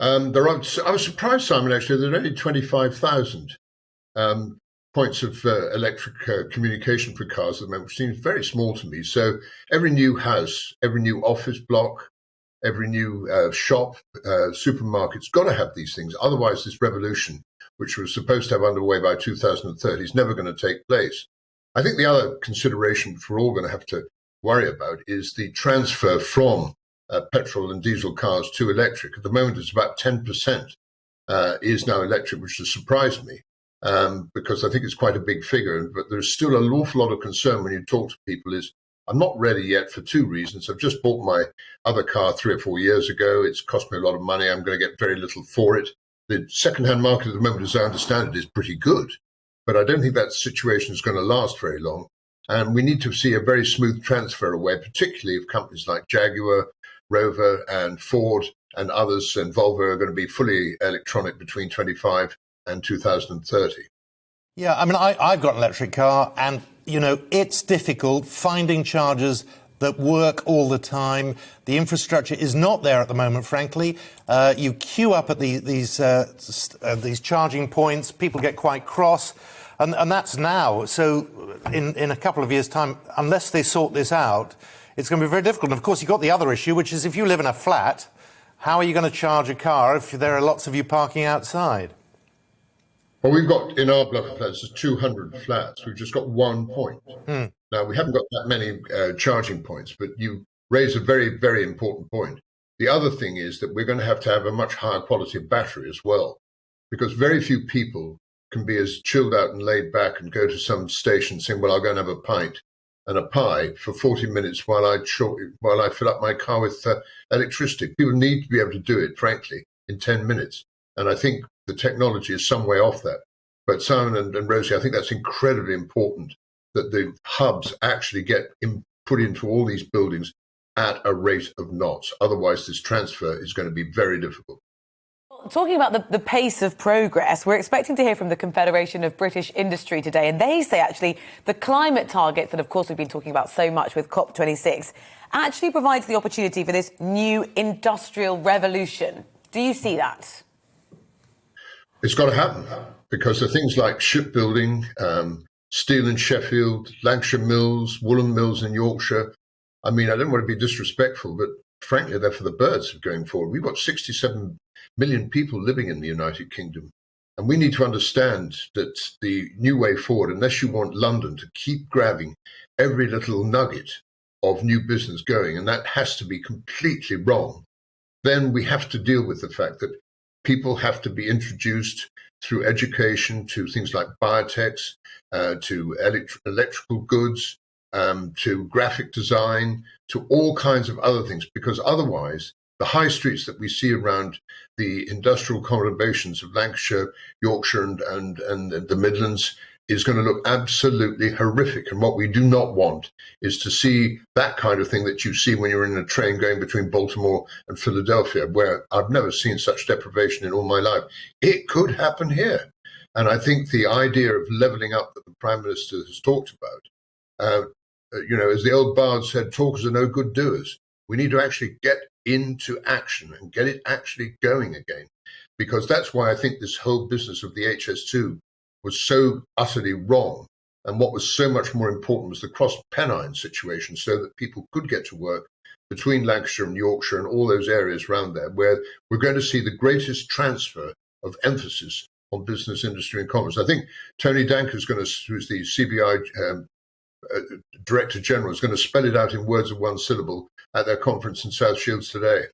I was surprised, Simon, actually, there are only 25,000 points of electric communication for cars at the moment, which seems very small to me. So every new house, every new office block, every new shop, supermarket's got to have these things. Otherwise, this revolution, which was supposed to have underway by 2030, is never going to take place. I think the other consideration which we're all going to have to worry about is the transfer from petrol and diesel cars to electric. At the moment, it's about 10% is now electric, which has surprised me because I think it's quite a big figure. But there's still an awful lot of concern when you talk to people is, I'm not ready yet for two reasons. I've just bought my other car 3 or 4 years ago. It's cost me a lot of money. I'm going to get very little for it. The second-hand market at the moment, as I understand it, is pretty good. But I don't think that situation is going to last very long. And we need to see a very smooth transfer away, particularly if companies like Jaguar, Rover and Ford and others and Volvo are going to be fully electronic between 25 and 2030. Yeah, I mean, I've got an electric car and, you know, it's difficult finding chargers that work all the time. The infrastructure is not there at the moment, frankly. You queue up at these charging points. People get quite cross. And that's now. So in a couple of years' time, unless they sort this out, it's going to be very difficult. And of course, you've got the other issue, which is if you live in a flat, how are you going to charge a car if there are lots of you parking outside? Well, we've got, in our block of flats, there's 200 flats. We've just got 1 point. Now, we haven't got that many charging points, but you raise a very, very important point. The other thing is that we're going to have a much higher quality of battery as well, because very few people can be as chilled out and laid back and go to some station saying, well, I'll go and have a pint and a pie for 40 minutes while I fill up my car with electricity. People need to be able to do it, frankly, in 10 minutes. And I think the technology is some way off that. But Simon and Rosie, I think that's incredibly important that the hubs actually get put into all these buildings at a rate of knots. Otherwise, this transfer is going to be very difficult. Talking about the pace of progress, we're expecting to hear from the Confederation of British Industry today, and they say actually the climate targets that, of course, we've been talking about so much with COP26 actually provides the opportunity for this new industrial revolution. Do you see that? It's got to happen because the things like shipbuilding, steel in Sheffield, Lancashire mills, woolen mills in Yorkshire. I mean, I don't want to be disrespectful, but frankly, they're for the birds going forward. We've got 67 million people living in the United Kingdom. And we need to understand that the new way forward, unless you want London to keep grabbing every little nugget of new business going, and that has to be completely wrong, then we have to deal with the fact that people have to be introduced through education to things like biotechs, to electrical goods, to graphic design, to all kinds of other things, because otherwise the high streets that we see around the industrial conurbations of Lancashire, Yorkshire and the Midlands is going to look absolutely horrific. And what we do not want is to see that kind of thing that you see when you're in a train going between Baltimore and Philadelphia, where I've never seen such deprivation in all my life. It could happen here. And I think the idea of levelling up that the Prime Minister has talked about, as the old bard said, talkers are no good doers. We need to actually get into action and get it actually going again, because that's why I think this whole business of the HS2 was so utterly wrong. And what was so much more important was the cross-Pennine situation, so that people could get to work between Lancashire and Yorkshire and all those areas around there, where we're going to see the greatest transfer of emphasis on business, industry and commerce. I think Tony Danker, who's the CBI Director General, is going to spell it out in words of one syllable at their conference in South Shields today.